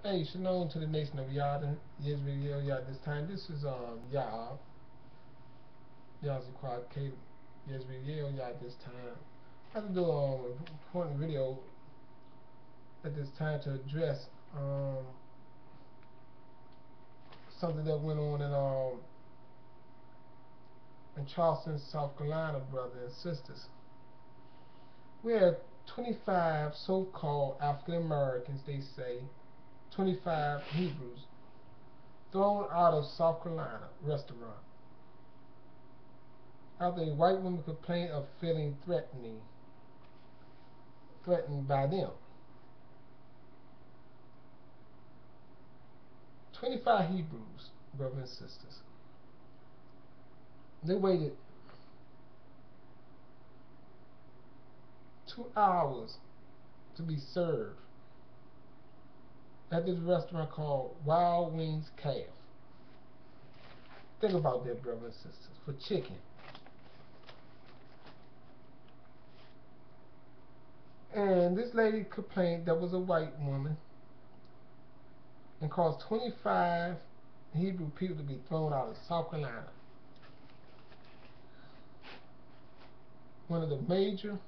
Hey, shalom to the nation of Yah and Israel Yah this time. This is Yah, Yazaquad K Israel Yah this time. I have to do an important video at this time to address something that went on in Charleston, South Carolina, brothers and sisters. We had 25 so-called African Americans, they say, 25 Hebrews, thrown out of South Carolina restaurant after a white woman complained of feeling threatened by them. 25 Hebrews, brothers and sisters. They waited 2 hours to be served at this restaurant called Wild Wings Calf. Think about that, brothers and sisters, for chicken. And this lady complained that was a white woman and caused 25 Hebrew people to be thrown out of South Carolina, one of the major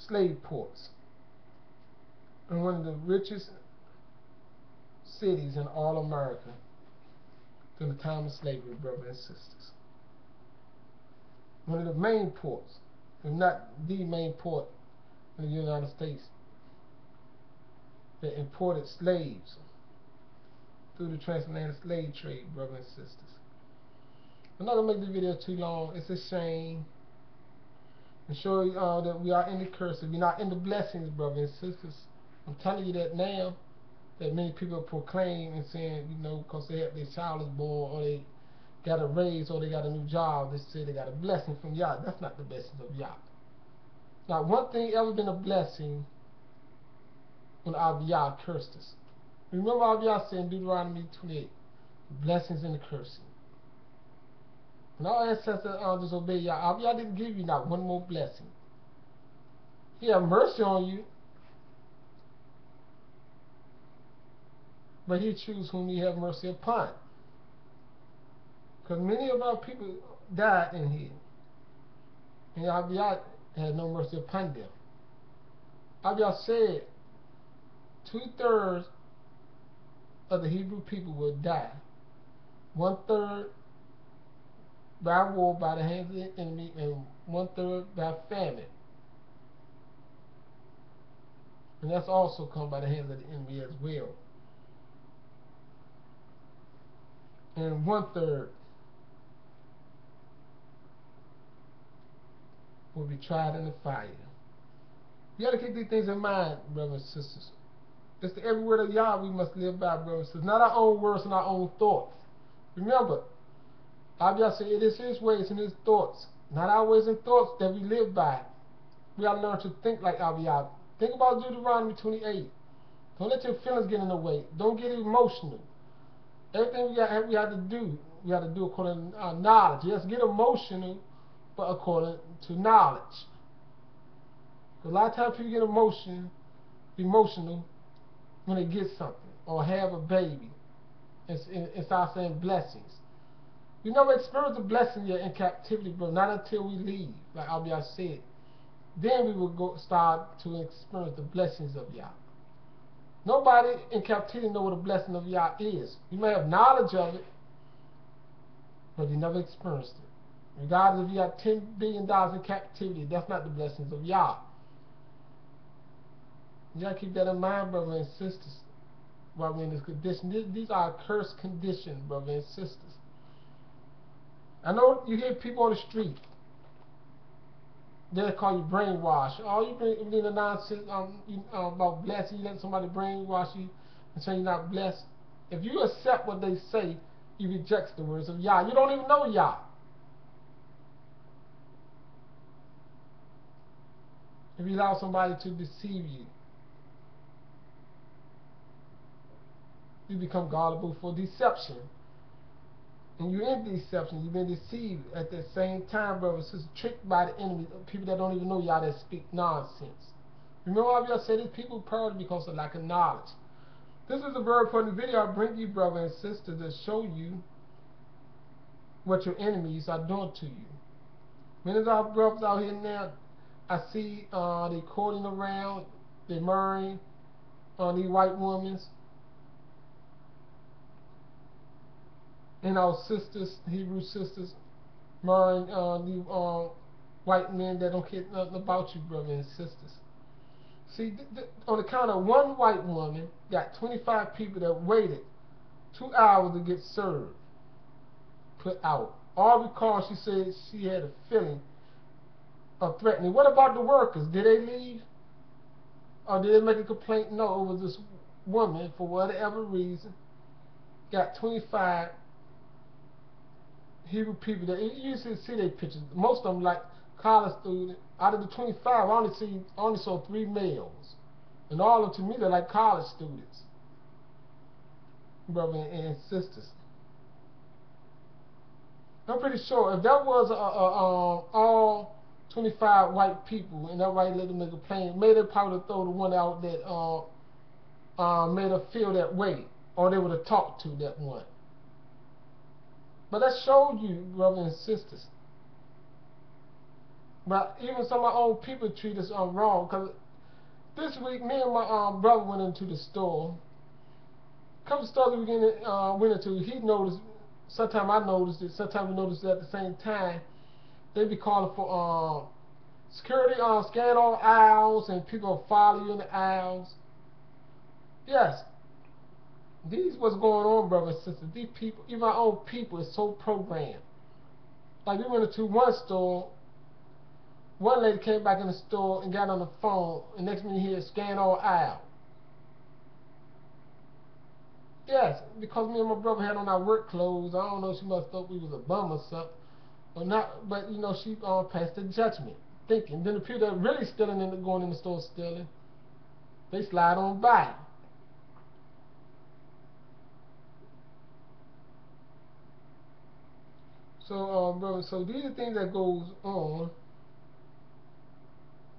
slave ports and one of the richest cities in all America during the time of slavery, brothers and sisters. One of the main ports, if not the main port in the United States, that imported slaves through the transatlantic slave trade, brothers and sisters. I'm not going to make this video too long. It's a shame. And show you that we are in the curse. We're not in the blessings, brothers and sisters. I'm telling you that now, that many people proclaim and saying, because their child is born, or they got a raise, or they got a new job, they say they got a blessing from Yah. That's not the blessings of Yah. Not one thing ever been a blessing when Yah cursed us. Remember Yah said in Deuteronomy 28, blessings and the cursing. When our ancestors disobeyed Yah, Yah didn't give you not one more blessing. He had mercy on you, but He chooses whom He have mercy upon. Because many of our people died in here, and Yah had no mercy upon them. Yah said 2/3 of the Hebrew people will die. 1/3 by war by the hands of the enemy, and 1/3 by famine. And that's also come by the hands of the enemy as well. And 1/3 will be tried in the fire. You got to keep these things in mind, brothers and sisters. It's the every word of Yah we must live by, brothers and sisters. Not our own words and our own thoughts. Remember, Yah said it is His ways and His thoughts, not our ways and thoughts that we live by. We got to learn to think like Yah. Think about Deuteronomy 28. Don't let your feelings get in the way. Don't get emotional. Everything we have to do, we have to do according to our knowledge. Yes, get emotional, but according to knowledge. A lot of times people get emotional when they get something or have a baby and start saying blessings. We never experience the blessing yet in captivity, but not until we leave, like Yah said. Then we will start to experience the blessings of Yah. Nobody in captivity know what the blessing of Yah is. You may have knowledge of it, but you never experienced it. Regardless if you got $10 billion in captivity, that's not the blessings of Yah. You gotta keep that in mind, brothers and sisters, while we're in this condition. These are cursed conditions, brothers and sisters. I know you hear people on the street, they call you brainwash. Oh, you bring the nonsense about blessing. You let somebody brainwash you and say you're not blessed. If you accept what they say, you reject the words of Yah. You don't even know Yah. If you allow somebody to deceive you, you become gullible for deception. And you're in deception. You've been deceived at the same time, brothers and sisters, tricked by the enemy, people that don't even know Yah, that speak nonsense. Remember Yah said these people perish because of lack of knowledge. This is a very important video I bring you, brother and sister, to show you what your enemies are doing to you. Many of our brothers out here now, I see they courting around, they marrying these white women, and our sisters, Hebrew sisters, marrying these white men that don't care nothing about you, brothers and sisters. See, on account of one white woman, got 25 people that waited 2 hours to get served, put out. All because she said she had a feeling of threatening. What about the workers? Did they leave? Or did they make a complaint? No, it was this woman, for whatever reason, got 25 Hebrew people that you usually see their pictures. Most of them like college students. Out of the 25, I only saw 3 males, and all of them to me they're like college students, brothers and sisters. I'm pretty sure if that was all 25 white people and everybody let them make a plane, maybe they probably would throw the one out that made her feel that way, or they would have talked to that one. But that showed you, brothers and sisters. But even some of my own people treat us wrong. Because this week, me and my brother went into the store. A couple of stores we went into, he noticed, sometimes I noticed it, sometimes we noticed it at the same time. They be calling for security, scan all aisles, and people follow you in the aisles. Yes, these what's going on, brothers and sisters. These people, even our own people, is so programmed. Like we went into one store. One lady came back in the store and got on the phone, and next minute you hear scan all aisle. Yes, because me and my brother had on our work clothes. I don't know, she must have thought we was a bum or something. Or not, but you know, she passed the judgment, thinking. Then the people that really stealing and going in the store stealing, they slide on by. So, brother, so these are things that goes on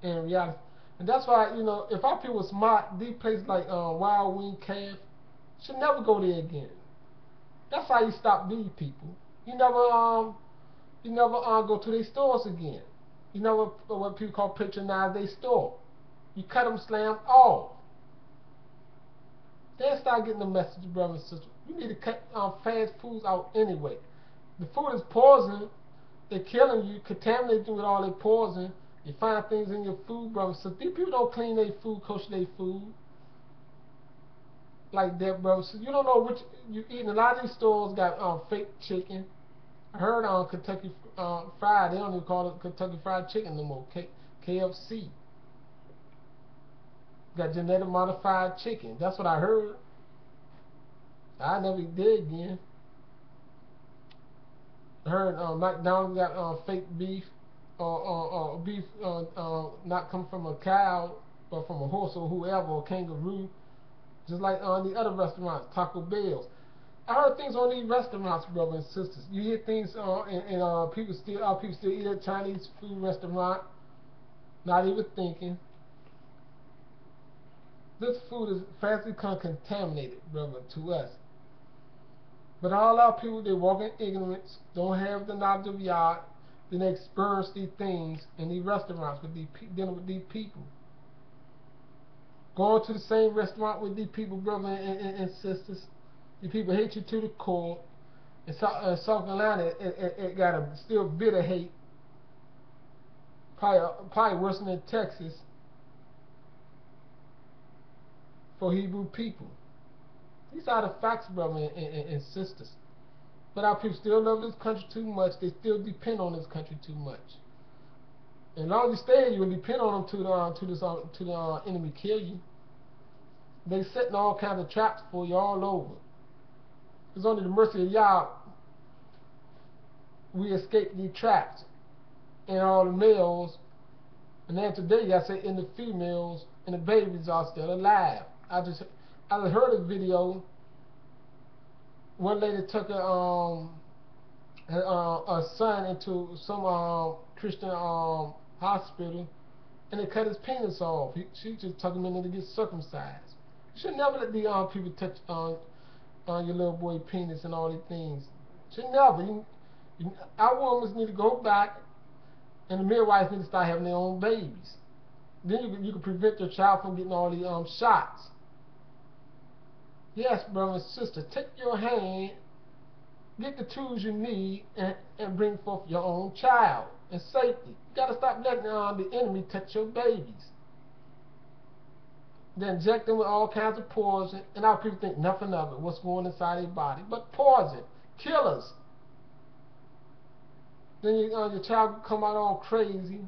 in reality. And that's why, you know, if our people were smart, these places like Wild Wing Calf should never go there again. That's how you stop these people. You never go to their stores again. You never what people call patronize their store. You cut them slam off. Then start getting the message, brothers and sisters. You need to cut fast foods out anyway. The food is poison. They're killing you, contaminating you with all their poison. You find things in your food, brothers. So these people don't clean their food, kosher their food like that, brothers. So you don't know which you eating. A lot of these stores got fake chicken. I heard on Kentucky Fried, they don't even call it Kentucky Fried Chicken no more. KFC got genetic modified chicken. That's what I heard. I never did again. I heard McDonald's got fake beef, beef not come from a cow, but from a horse or whoever, or kangaroo. Just like the other restaurants, Taco Bell's. I heard things on these restaurants, brothers and sisters. You hear things, and people still eat at Chinese food restaurant, not even thinking. This food is fast become contaminated, brother, to us. But all our people, they walk in ignorance, don't have the knowledge of Yah, then they experience these things in these restaurants with dealing with these people. Going to the same restaurant with these people, brothers and sisters. These people hate you to the core. In South Carolina, it got a still bitter hate. Probably worse than Texas for Hebrew people. These are the facts, brothers and sisters. But our people still love this country too much. They still depend on this country too much. And as long as you stay here, you will depend on them to the enemy kill you. They setting all kinds of traps for you all over. It's only the mercy of Yah we escape these traps. And all the males, and then today I say in the females and the babies are still alive. I just heard a video. One lady took a son into some Christian hospital, and they cut his penis off. She just took him in to get circumcised. You should never let the people touch on your little boy penis and all these things. Should never. Our women need to go back, and the midwives need to start having their own babies. Then you can prevent your child from getting all these shots. Yes, brother and sister, take your hand, get the tools you need, and bring forth your own child in safety. You got to stop letting the enemy touch your babies. They inject them with all kinds of poison, and our people think nothing of it, what's going inside their body. But poison, killers. Then your child come out all crazy,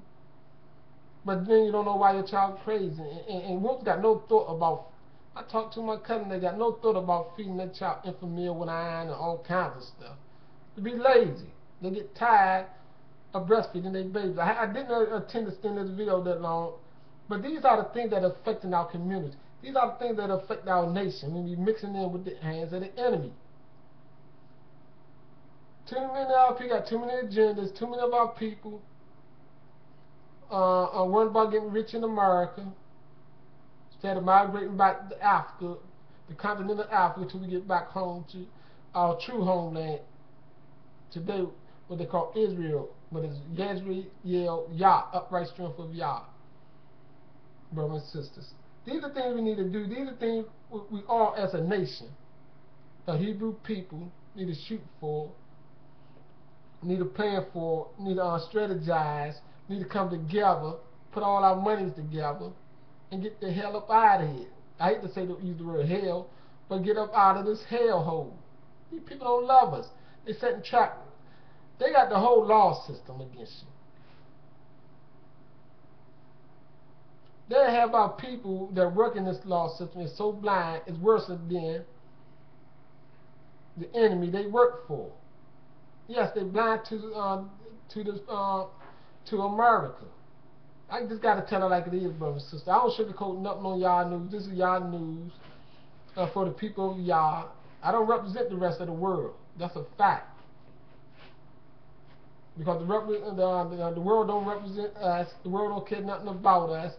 but then you don't know why your child's crazy. And women's got no thought about, I talked to my cousin, they got no thought about feeding their child Enfamil with iron and all kinds of stuff. They be lazy. They get tired of breastfeeding their babies. I didn't attend to stand this video that long, but these are the things that are affecting our community. These are the things that affect our nation when we mixing in with the hands of the enemy. Too many of our people got too many agendas, too many of our people are worried about getting rich in America instead of migrating back to Africa, the continent of Africa, till we get back home to our true homeland. Today, what they call Israel, but it's Yezreel Yah, upright strength of Yah. Brothers and sisters, these are things we need to do. These are things we all, as a nation, the Hebrew people, need to shoot for, need to plan for, need to strategize, need to come together, put all our monies together, and get the hell up out of here. I hate to use the word hell, but get up out of this hellhole. These people don't love us. They setting trap. They got the whole law system against you. They have our people that work in this law system is so blind, it's worse than the enemy they work for. Yes, they're blind to America. I just got to tell it like it is, brother and sister. I don't sugarcoat nothing on y'all news. This is y'all news for the people of y'all. I don't represent the rest of the world. That's a fact. Because the world don't represent us. The world don't care nothing about us.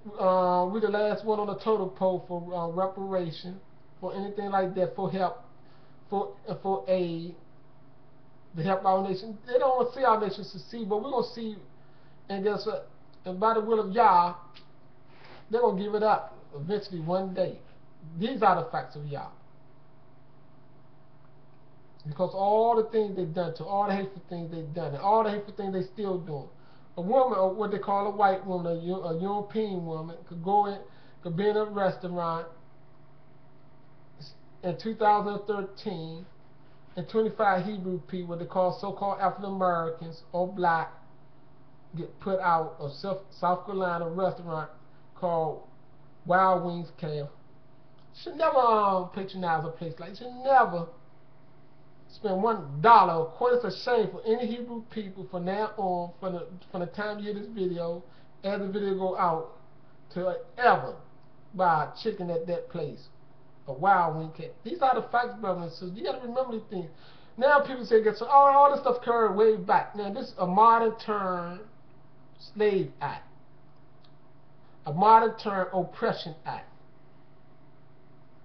We're the last one on the totem pole for reparation, for anything like that, for help, for aid, to help our nation. They don't want to see our nation succeed, but we're going to see, and guess what? And by the will of Yah, they're going to give it up eventually one day. These are the facts of Yah. Because all the things they've done, to all the hateful things they've done, and all the hateful things they're still doing. A woman, or what they call a white woman, a European woman, could be in a restaurant in 2013, and 25 Hebrew people, what they call so-called African Americans or black, get put out of South Carolina restaurant called Wild Wings Camp. Should never patronize a place like that. Should never spend $1. Of course, it's a shame for any Hebrew people from now on, from the time you hear this video, as the video go out, to ever buy chicken at that place, a Wild Wing Camp. These are the facts, brothers and sisters. You got to remember these things. Now people say, so all this stuff occurred way back. Now this is a modern term slave act, a modern term oppression act,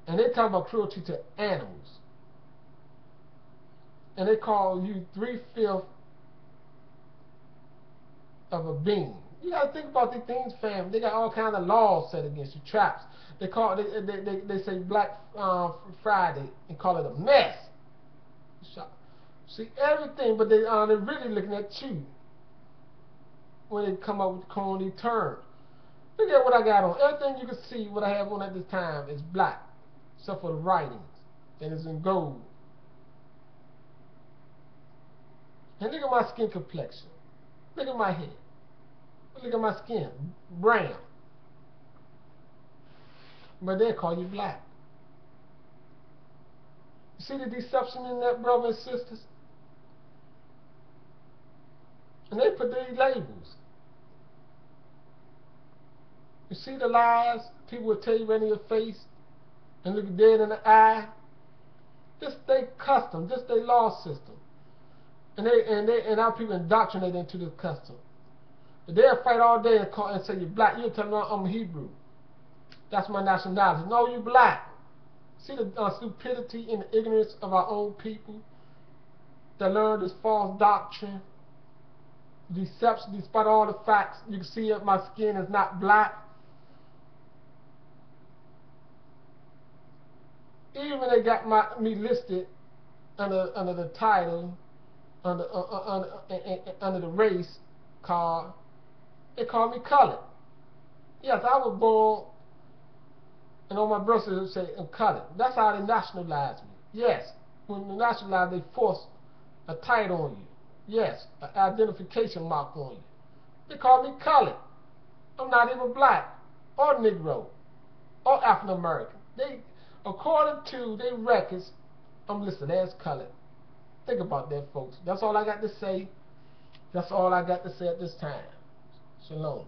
and they talk about cruelty to animals. And they call you 3/5 of a being. You got to think about these things, fam. They got all kinds of laws set against you, traps. They say Black Friday and call it a mess. See everything, but they're really looking at you when they come up with corny terms. Look at what I got on. Everything you can see what I have on at this time is black, except for the writings, and it's in gold. And look at my skin complexion. Look at my hair. Look at my skin, brown. But they call you black. You see the deception in that, brothers and sisters? And they put these labels. You see the lies people will tell you right in your face and look you dead in the eye? This their custom, this their law system. And our people indoctrinate into this custom. They'll fight all day and say you're black. You'll tell them I'm Hebrew. That's my nationality. No, you black. See the stupidity and the ignorance of our own people that learn this false doctrine, deception, despite all the facts. You can see that my skin is not black. Even when they got me listed under the title, under the race card, they call me colored. Yes, I was born, and on my birth certificate say I'm colored. That's how they nationalized me. Yes, when they nationalize, they force a title on you. Yes, an identification mark on you. They call me colored. I'm not even black, or Negro, or African American. They, according to their records, I'm listed as colored. Think about that, folks. That's all I got to say. That's all I got to say at this time. Shalom.